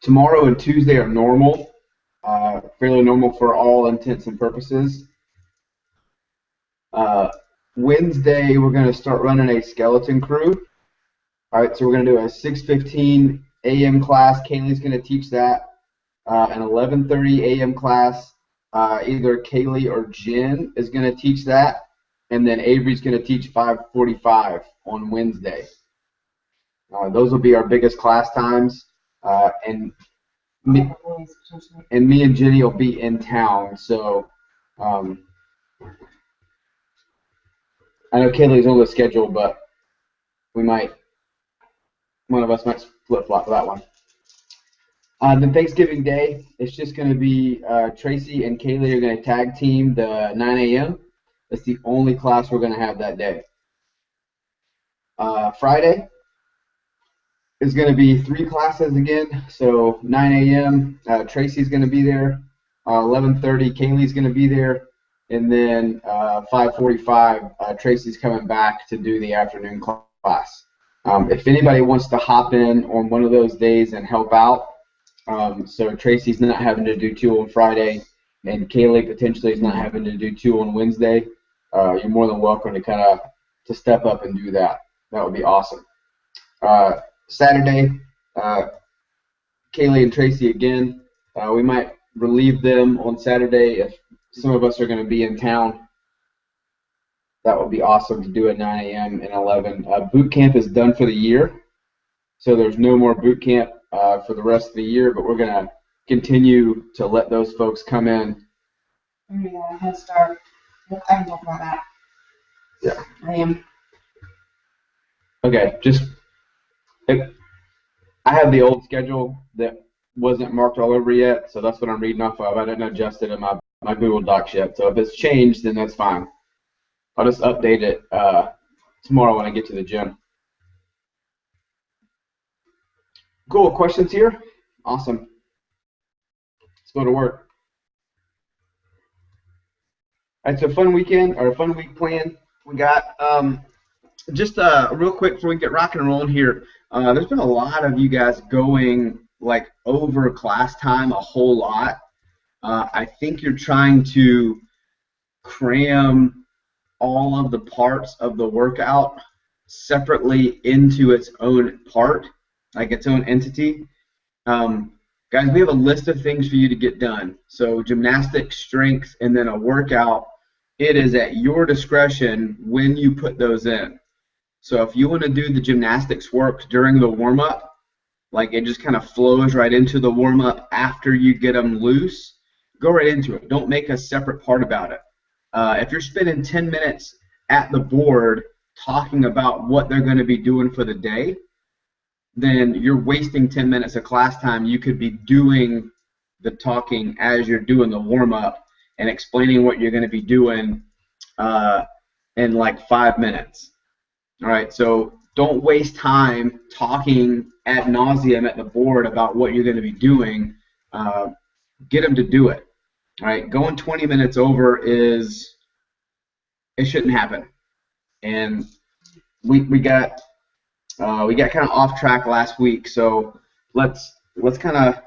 Tomorrow and Tuesday are normal, fairly normal for all intents and purposes. Wednesday, we're going to start running a skeleton crew. All right, so we're going to do a 6:15 a.m. class. Kaylee's going to teach that. An 11:30 a.m. class. Either Kaylee or Jen is going to teach that, and then Avery's going to teach 5:45 on Wednesday. Those will be our biggest class times, and me and Jenny will be in town. So I know Kaylee's on the schedule, but one of us might flip-flop that one. Then Thanksgiving Day, it's just going to be Tracy and Kaylee are going to tag team the 9 a.m. That's the only class we're going to have that day. Friday is going to be 3 classes again. So 9 a.m. Tracy's going to be there. 11:30 Kaylee's going to be there, and then 5:45 Tracy's coming back to do the afternoon class. If anybody wants to hop in on one of those days and help out, so Tracy's not having to do 2 on Friday, and Kaylee potentially is not having to do 2 on Wednesday, you're more than welcome to step up and do that. That would be awesome. Saturday, Kaylee and Tracy again. We might relieve them on Saturday if some of us are going to be in town. That would be awesome to do at 9 a.m. and 11. Boot camp is done for the year, so there's no more boot camp for the rest of the year, but we're going to continue to let those folks come in. We got a head start. I can talk about that. Yeah. I am. Okay, I have the old schedule that wasn't marked all over yet, so that's what I'm reading off of. I didn't adjust it in my Google Docs yet, so if it's changed, then that's fine. I'll just update it tomorrow when I get to the gym. Cool. Questions here? Awesome. Let's go to work. All right, so fun weekend or a fun week plan we got. Just real quick before we get rocking and rolling here, there's been a lot of you guys going like over class time a whole lot. I think you're trying to cram all of the parts of the workout separately into its own part, like its own entity. Guys, we have a list of things for you to get done. So gymnastics, strength, and then a workout. It is at your discretion when you put those in. So if you want to do the gymnastics work during the warm-up, like it just kind of flows right into the warm-up after you get them loose, go right into it. Don't make a separate part about it. If you're spending 10 minutes at the board talking about what they're going to be doing for the day, then you're wasting 10 minutes of class time. You could be doing the talking as you're doing the warm-up and explaining what you're going to be doing in like 5 minutes. All right, so don't waste time talking ad nauseum at the board about what you're going to be doing. Get them to do it. All right, going 20 minutes over it shouldn't happen. And we got kind of off track last week, so let's kind of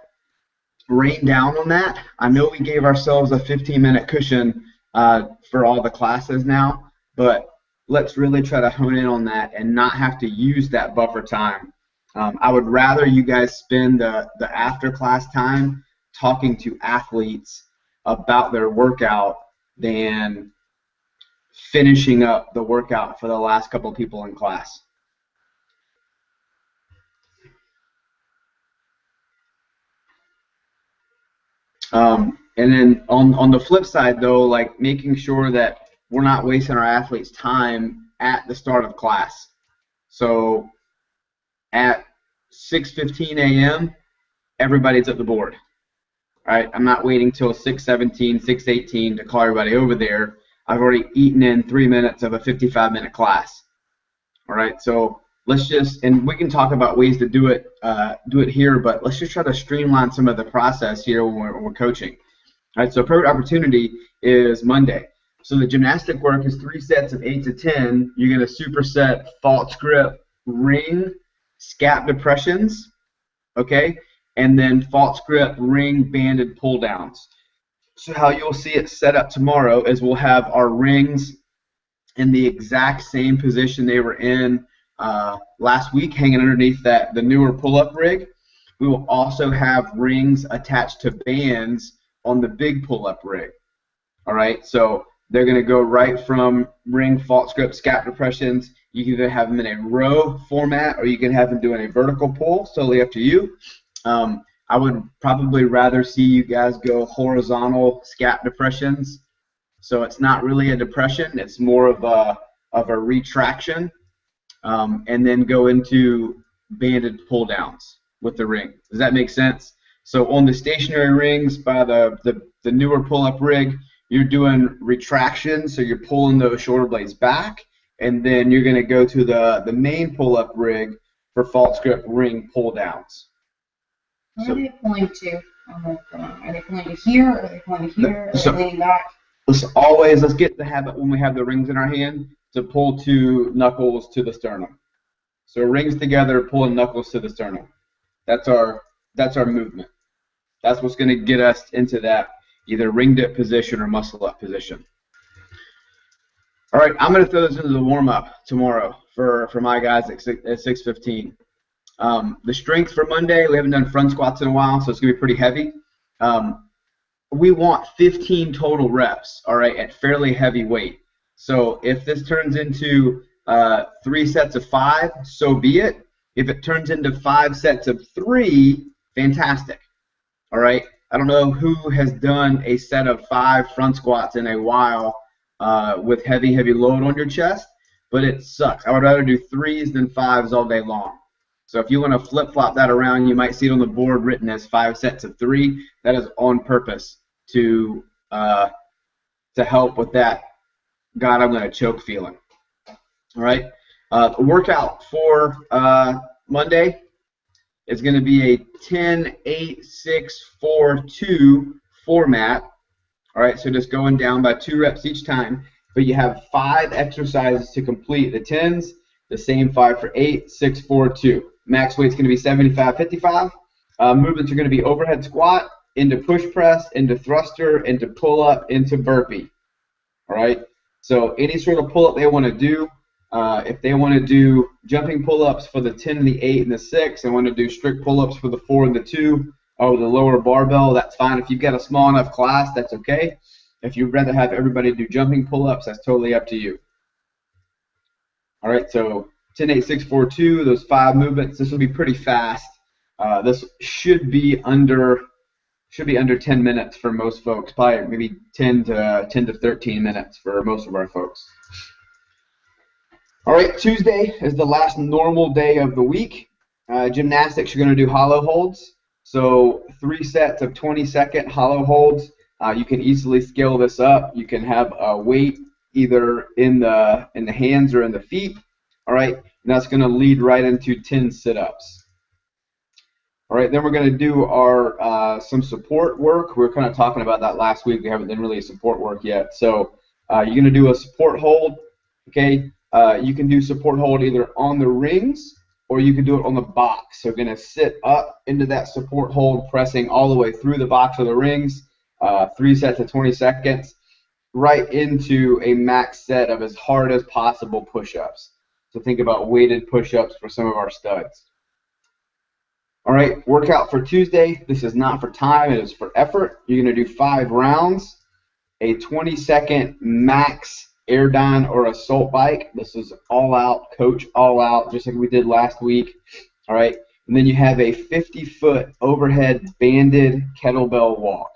rein down on that. I know we gave ourselves a 15-minute cushion for all the classes now, but let's really try to hone in on that and not have to use that buffer time. I would rather you guys spend the after class time talking to athletes about their workout than finishing up the workout for the last couple of people in class. And then on the flip side, though, like making sure that we're not wasting our athletes' time at the start of class. So at 6:15 a.m., everybody's at the board. All right, I'm not waiting till 6:17, 6:18 to call everybody over there. I've already eaten in 3 minutes of a 55-minute class. All right, so let's just, and we can talk about ways to do it here, but let's just try to streamline some of the process here when we're coaching. All right, so perfect opportunity is Monday. So the gymnastic work is 3 sets of 8 to 10. You're going to superset false grip, ring, scap depressions, okay? and then false grip, ring, banded pull downs. So how you'll see it set up tomorrow is we'll have our rings in the exact same position they were in last week, hanging underneath the newer pull-up rig. We will also have rings attached to bands on the big pull-up rig. All right, so they're going to go right from ring, false grip, scap depressions. You can either have them in a row format or you can have them doing a vertical pull. It's totally up to you. I would probably rather see you guys go horizontal scap depressions. So it's not really a depression; it's more of a retraction, and then go into banded pull downs with the ring. Does that make sense? So on the stationary rings by the newer pull-up rig, you're doing retraction, so you're pulling those shoulder blades back, and then you're going to go to the main pull-up rig for false grip ring pull downs. Where are they pulling to? Are they pulling to here, or are they pulling to here, or are they leaning back? Let's get the habit when we have the rings in our hand to pull to knuckles to the sternum. So rings together, pulling knuckles to the sternum. That's our movement. That's what's going to get us into that either ring dip position or muscle up position. All right, I'm going to throw this into the warm up tomorrow for my guys at 6:15. The strength for Monday, we haven't done front squats in a while, so it's going to be pretty heavy. We want 15 total reps, all right, at fairly heavy weight. So if this turns into 3 sets of 5, so be it. If it turns into 5 sets of 3, fantastic, all right? I don't know who has done a set of 5 front squats in a while with heavy load on your chest, but it sucks. I would rather do 3s than 5s all day long. So if you want to flip-flop that around, you might see it on the board written as 5 sets of 3. That is on purpose to help with that, God, I'm going to choke feeling. All right. The workout for Monday is going to be a 10-8-6-4-2 format. All right, so just going down by 2 reps each time, but you have 5 exercises to complete. The 10s, the same 5 for 8, 6, 4, 2. Max weight's going to be 75, 55. Movements are going to be overhead squat, into push press, into thruster, into pull up, into burpee. All right. So any sort of pull up they want to do. If they want to do jumping pull ups for the 10 and the 8 and the 6, they want to do strict pull ups for the 4 and the 2, or the lower barbell, that's fine. If you've got a small enough class, that's okay. If you'd rather have everybody do jumping pull ups, that's totally up to you. All right. So 10-8-6-4-2, those 5 movements. This will be pretty fast. This should be under 10 minutes for most folks, probably maybe 10 to 13 minutes for most of our folks. All right, Tuesday is the last normal day of the week. Gymnastics, you're going to do hollow holds. So 3 sets of 20-second hollow holds. You can easily scale this up. You can have a weight either in the hands or in the feet. All right, and that's going to lead right into 10 sit-ups. All right, then we're going to do our some support work. We were kind of talking about that last week. We haven't done really support work yet. So you're going to do a support hold. Okay, you can do support hold either on the rings or you can do it on the box. So you're going to sit up into that support hold, pressing all the way through the box or the rings, 3 sets of 20 seconds, right into a max set of as hard as possible push-ups. So think about weighted push-ups for some of our studs. All right, workout for Tuesday. This is not for time, it is for effort. You're going to do 5 rounds, a 20-second max airdyne or assault bike. This is all out, coach all out, just like we did last week. All right, and then you have a 50-foot overhead banded kettlebell walk.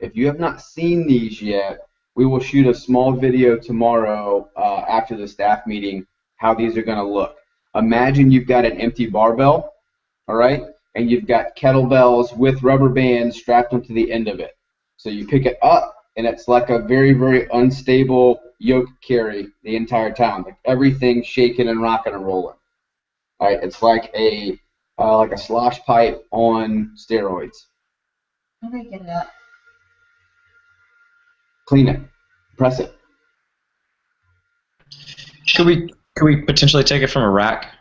If you have not seen these yet, we will shoot a small video tomorrow after the staff meeting how these are going to look. Imagine you've got an empty barbell, all right, and you've got kettlebells with rubber bands strapped onto the end of it. So you pick it up, and it's like a very, very unstable yoke carry the entire time, like everything shaking and rocking and rolling. All right, it's like a slosh pipe on steroids. How do I get it up? Clean it, press it. Could we potentially take it from a rack?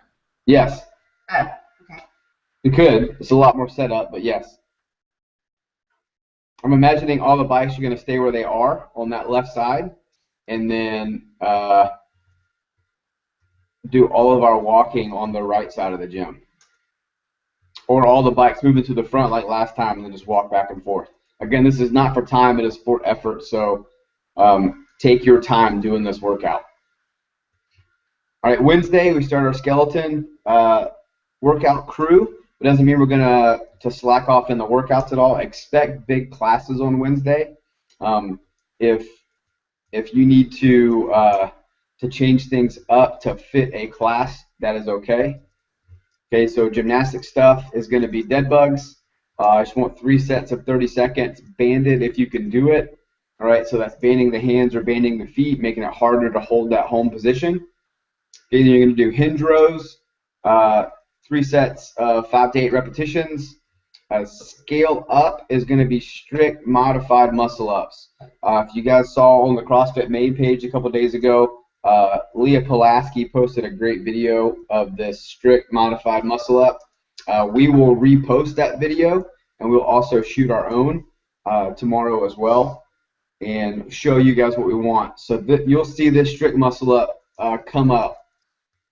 Yes. Oh, okay. You could. It's a lot more setup, but yes. I'm imagining all the bikes are going to stay where they are on that left side, and then do all of our walking on the right side of the gym. Or all the bikes moving to the front like last time and then just walk back and forth. Again, this is not for time, it is for effort, so take your time doing this workout. All right, Wednesday we start our skeleton workout crew. It doesn't mean we're going to slack off in the workouts at all. Expect big classes on Wednesday. If you need to change things up to fit a class, that is okay. Okay, so gymnastic stuff is going to be dead bugs. I just want 3 sets of 30 seconds, banded if you can do it. All right, so that's banding the hands or banding the feet, making it harder to hold that home position. Okay, then you're going to do hinge rows, 3 sets of 5 to 8 repetitions. Scale up is going to be strict modified muscle ups. If you guys saw on the CrossFit main page a couple days ago, Leah Pulaski posted a great video of this strict modified muscle up. We will repost that video, and we'll also shoot our own tomorrow as well and show you guys what we want. So you'll see this strict muscle up come up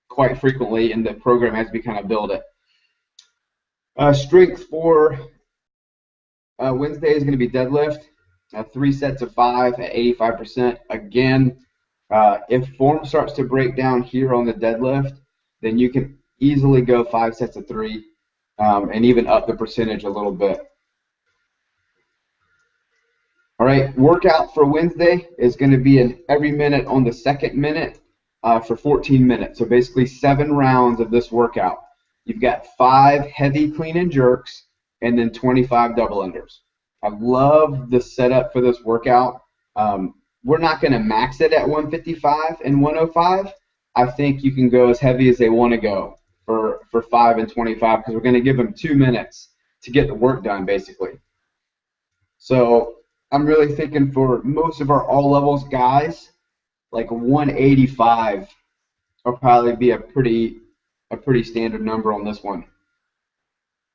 quite frequently in the program as we kind of build it. Strength for Wednesday is going to be deadlift, 3 sets of 5 at 85%. Again, if form starts to break down here on the deadlift, then you can easily go 5 sets of 3 and even up the percentage a little bit. All right, workout for Wednesday is going to be an every minute on the second minute for 14 minutes. So basically 7 rounds of this workout. You've got 5 heavy clean and jerks and then 25 double unders. I love the setup for this workout. We're not going to max it at 155 and 105. I think you can go as heavy as they want to go for 5 and 25 because we're going to give them 2 minutes to get the work done, basically. So I'm really thinking for most of our all levels guys, like 185 will probably be a pretty standard number on this one.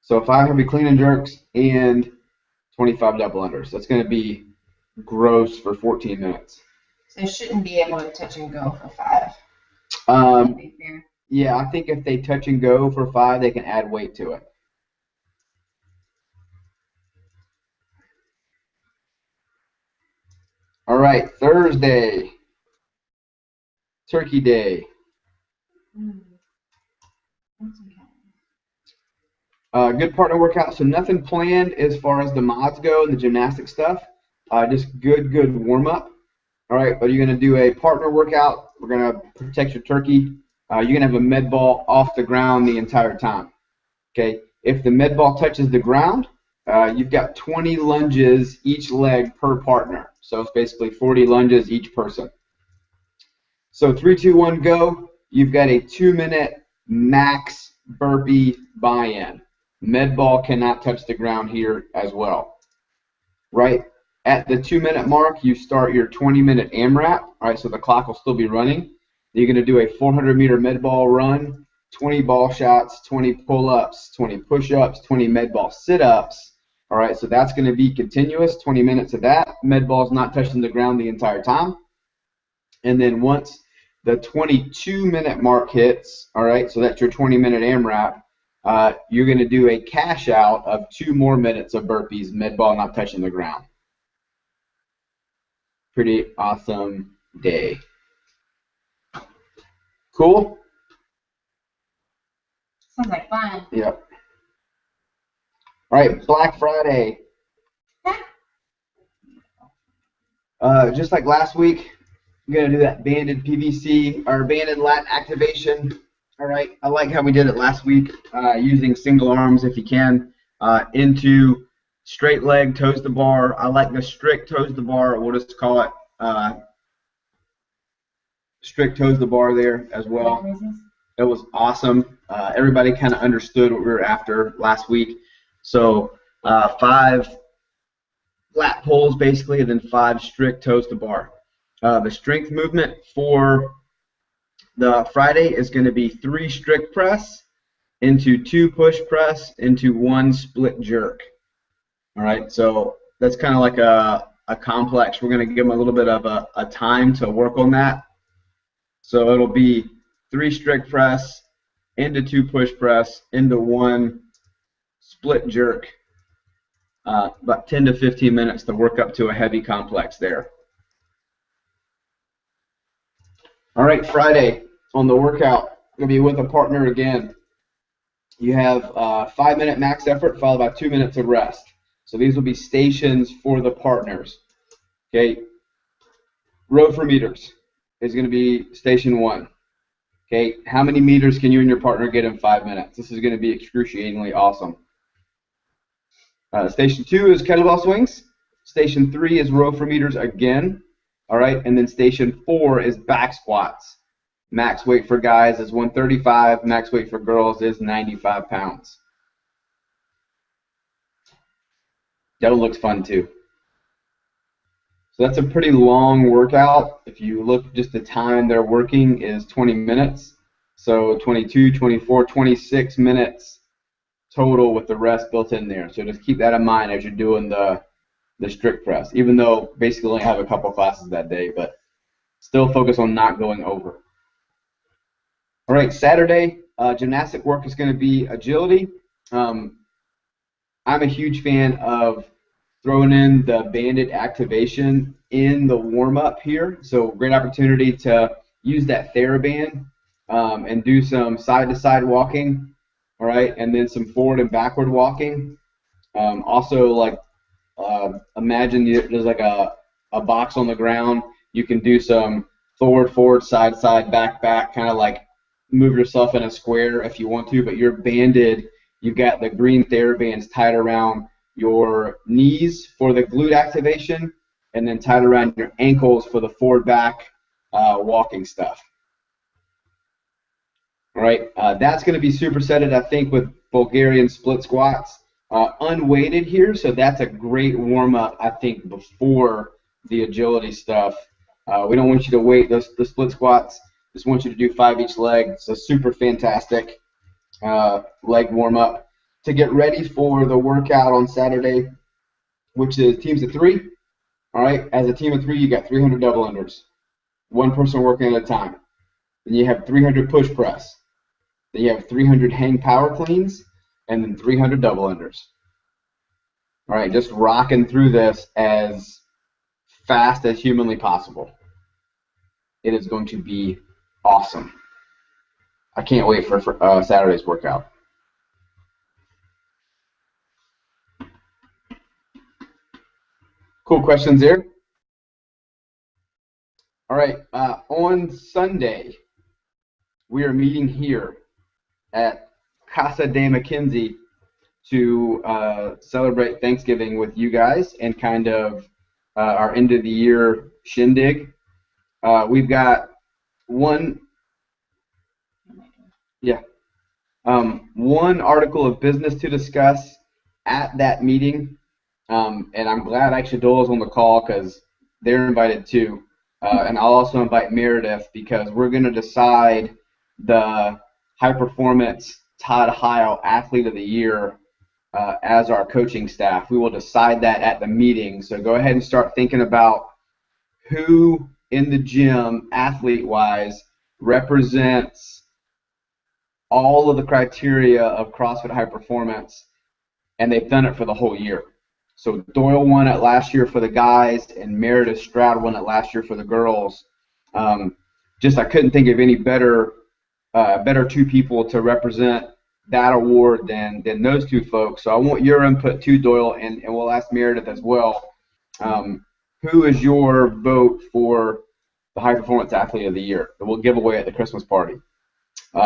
So 5 heavy clean and jerks and 25 double unders. That's going to be gross for 14 minutes. So you shouldn't be able to touch and go for 5. Yeah, I think if they touch and go for 5, they can add weight to it. All right, Thursday, Turkey Day. Good partner workout. So nothing planned as far as the mods go and the gymnastic stuff. Just good warm up. All right, but you're going to do a partner workout. We're going to protect your turkey. You're going to have a med ball off the ground the entire time. Okay. If the med ball touches the ground, you've got 20 lunges each leg per partner. So it's basically 40 lunges each person. So 3, 2, 1, go. You've got a 2-minute max burpee buy-in. Med ball cannot touch the ground here as well. Right at the 2-minute mark, you start your 20-minute AMRAP. All right, so the clock will still be running. You're going to do a 400-meter med ball run, 20 ball shots, 20 pull-ups, 20 push-ups, 20 med ball sit-ups. All right, so that's going to be continuous, 20 minutes of that. Med ball's not touching the ground the entire time. And then once the 22-minute mark hits, all right, so that's your 20-minute AMRAP, you're going to do a cash out of 2 more minutes of burpees, med ball not touching the ground. Pretty awesome day. Cool? Sounds like fun. Yep. All right, Black Friday. Just like last week, I'm going to do that banded PVC or banded lat activation. All right, I like how we did it last week, using single arms if you can, into straight leg, toes to bar. I like the strict toes to bar. We'll just call it strict toes to bar there as well. It was awesome. Everybody kind of understood what we were after last week. So 5 lat pulls basically, and then 5 strict toes to bar. The strength movement for the Friday is going to be 3 strict press, into 2 push press, into 1 split jerk. All right, so that's kind of like a complex. We're going to give them a little bit of a time to work on that. So it'll be 3 strict press, into 2 push press, into 1 split jerk, about 10 to 15 minutes to work up to a heavy complex there. All right, Friday on the workout, going to be with a partner again. You have 5-minute max effort followed by 2 minutes of rest. So these will be stations for the partners. Okay, row for meters is going to be station 1. Okay, how many meters can you and your partner get in 5 minutes? This is going to be excruciatingly awesome. Station 2 is kettlebell swings. Station 3 is row for meters again. All right, and then station 4 is back squats. Max weight for guys is 135. Max weight for girls is 95 pounds. That one looks fun too. So that's a pretty long workout. If you look, just the time they're working is 20 minutes. So 22, 24, 26 minutes total with the rest built in there. So just keep that in mind as you're doing the strict press, even though basically only have a couple classes that day, but still focus on not going over. All right, Saturday, gymnastic work is going to be agility. I'm a huge fan of throwing in the banded activation in the warm-up here. So great opportunity to use that TheraBand and do some side-to-side walking, all right, and then some forward and backward walking. Also, like imagine there's like a box on the ground. You can do some forward, side, back, kind of like move yourself in a square if you want to, but you're banded. You've got the green TheraBands tied around your knees for the glute activation, and then tied around your ankles for the forward back walking stuff. All right, that's going to be supersetted, I think, with Bulgarian split squats. Unweighted here, so that's a great warm-up, I think, before the agility stuff. We don't want you to weight the split squats. Just want you to do 5 each leg. It's a super fantastic leg warm-up to get ready for the workout on Saturday, which is teams of 3. All right, as a team of 3, you got 300 double unders, 1 person working at a time. Then you have 300 push press. Then you have 300 hang power cleans, and then 300 double unders. All right, just rocking through this as fast as humanly possible. It is going to be awesome. I can't wait for Saturday's workout. Cool questions there. All right, on Sunday, we are meeting here at Casa de McKenzie to celebrate Thanksgiving with you guys and kind of our end of the year shindig. We've got one article of business to discuss at that meeting, and I'm glad actually Dole's on the call because they're invited too. And I'll also invite Meredith because we're going to decide the Hyperformance Todd Heil Athlete of the Year as our coaching staff. We will decide that at the meeting. So go ahead and start thinking about who in the gym, athlete-wise, represents all of the criteria of CrossFit Hyperformance, and they've done it for the whole year. So Doyle won it last year for the guys, and Meredith Stroud won it last year for the girls. I couldn't think of any better 2 people to represent that award than those 2 folks. So I want your input too, Doyle, and we'll ask Meredith as well. Who is your vote for the High Performance Athlete of the Year that we'll give away at the Christmas party?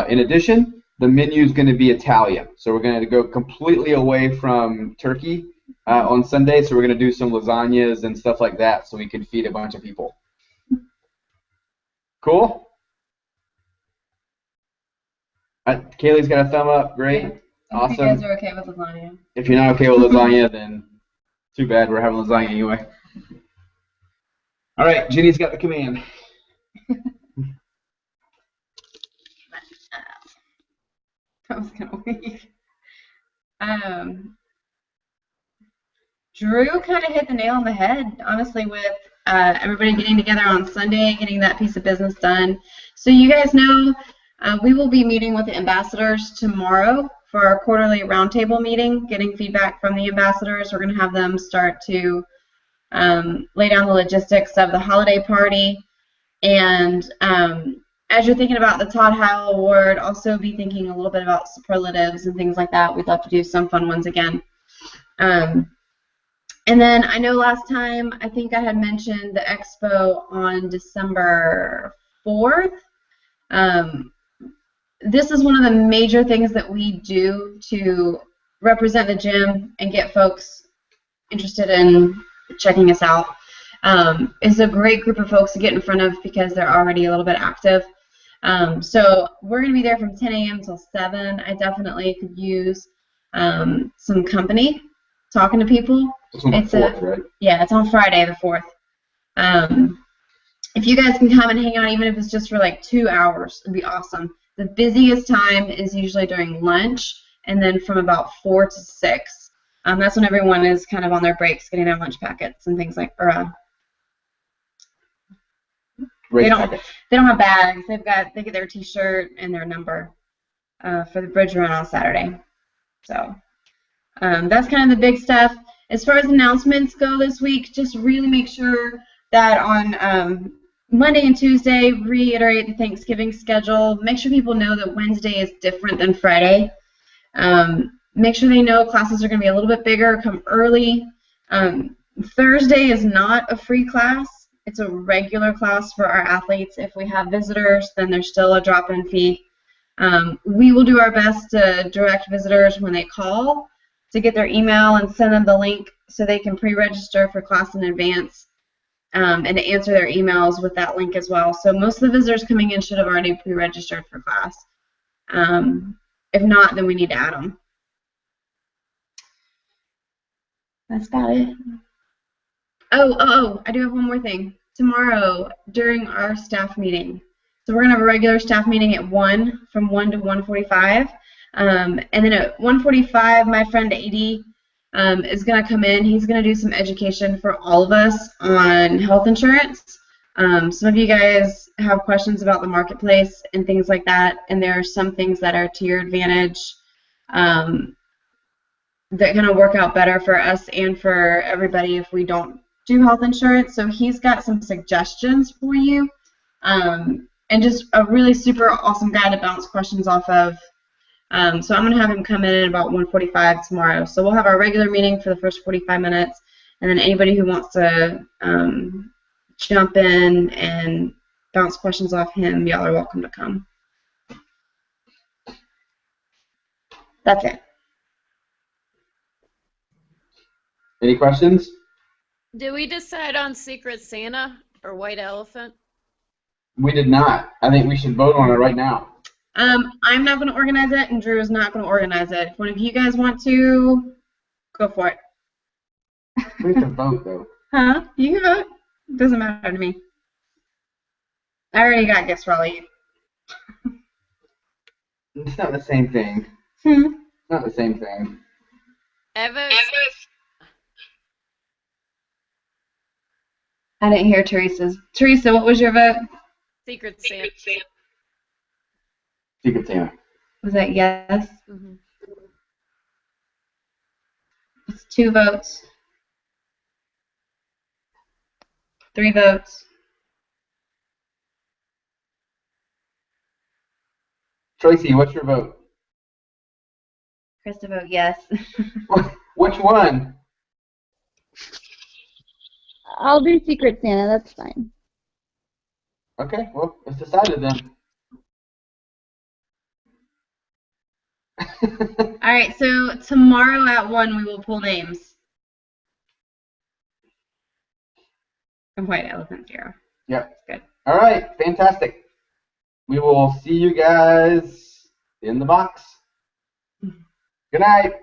In addition, the menu is going to be Italian. So we're going to go completely away from turkey on Sunday. So we're going to do some lasagnas and stuff like that so we can feed a bunch of people. Cool? Kaylee's got a thumb up. Great. Yeah. Awesome. If you guys are okay with lasagna. If you're not okay with lasagna, then too bad. We're having lasagna anyway. All right, Jenny's got the command. That was kind of weak. Um, Drew kind of hit the nail on the head, honestly, with everybody getting together on Sunday, getting that piece of business done. So you guys know we will be meeting with the ambassadors tomorrow for our quarterly roundtable meeting, getting feedback from the ambassadors. We're going to have them start to lay down the logistics of the holiday party. And as you're thinking about the Todd Howell Award, also be thinking a little bit about superlatives and things like that. We'd love to do some fun ones again. And then I know last time I think I had mentioned the expo on December 4th. This is one of the major things that we do to represent the gym and get folks interested in checking us out. It's a great group of folks to get in front of because they're already a little bit active. So we're going to be there from 10 a.m. till 7. I definitely could use some company, talking to people. It's on the 4th, right? Yeah, it's on Friday the 4th. If you guys can come and hang out, even if it's just for like 2 hours, it'd be awesome. The busiest time is usually during lunch, and then from about 4 to 6. That's when everyone is kind of on their breaks, getting their lunch packets and things like. They don't have bags. They get their T-shirt and their number for the bridge run on Saturday. So that's kind of the big stuff. As far as announcements go this week, just really make sure that on Monday and Tuesday, reiterate the Thanksgiving schedule. Make sure people know that Wednesday is different than Friday. Make sure they know classes are going to be a little bit bigger. Come early. Thursday is not a free class. It's a regular class for our athletes. If we have visitors, then there's still a drop-in fee. We will do our best to direct visitors when they call to get their email and send them the link so they can pre-register for class in advance and to answer their emails with that link as well. So most of the visitors coming in should have already pre-registered for class. If not, then we need to add them. That's about it. Oh, I do have one more thing. Tomorrow, during our staff meeting, so we're going to have a regular staff meeting at 1, from 1 to 1:45. And then at 1:45, my friend AD is going to come in. He's going to do some education for all of us on health insurance. Some of you guys have questions about the marketplace and things like that, and there are some things that are to your advantage that kind of work out better for us and for everybody if we don't do health insurance. So he's got some suggestions for you, and just a really super awesome guy to bounce questions off of. So I'm going to have him come in at about 1:45 tomorrow. So we'll have our regular meeting for the first 45 minutes, and then anybody who wants to jump in and bounce questions off him, y'all are welcome to come. That's it. Any questions? Did we decide on Secret Santa or White Elephant? We did not. I think we should vote on it right now. I'm not going to organize it, and Drew is not going to organize it. If one of you guys want to, go for it. We have to vote, though. Huh? You can vote. It doesn't matter to me. I already got gifts for all of you. It's not the same thing. Not the same thing. Eva's. I didn't hear Teresa's. Teresa, what was your vote? Secret Santa. Secret Santa. Was that yes? Mm-hmm. It's 2 votes. 3 votes. Tracy, what's your vote? Krista vote yes. Which one? I'll do Secret Santa, that's fine. Okay, well, it's decided then. All right, so tomorrow at 1 we will pull names. And White Elephant 0. Yep. Good. All right, fantastic. We will see you guys in the box. Good night.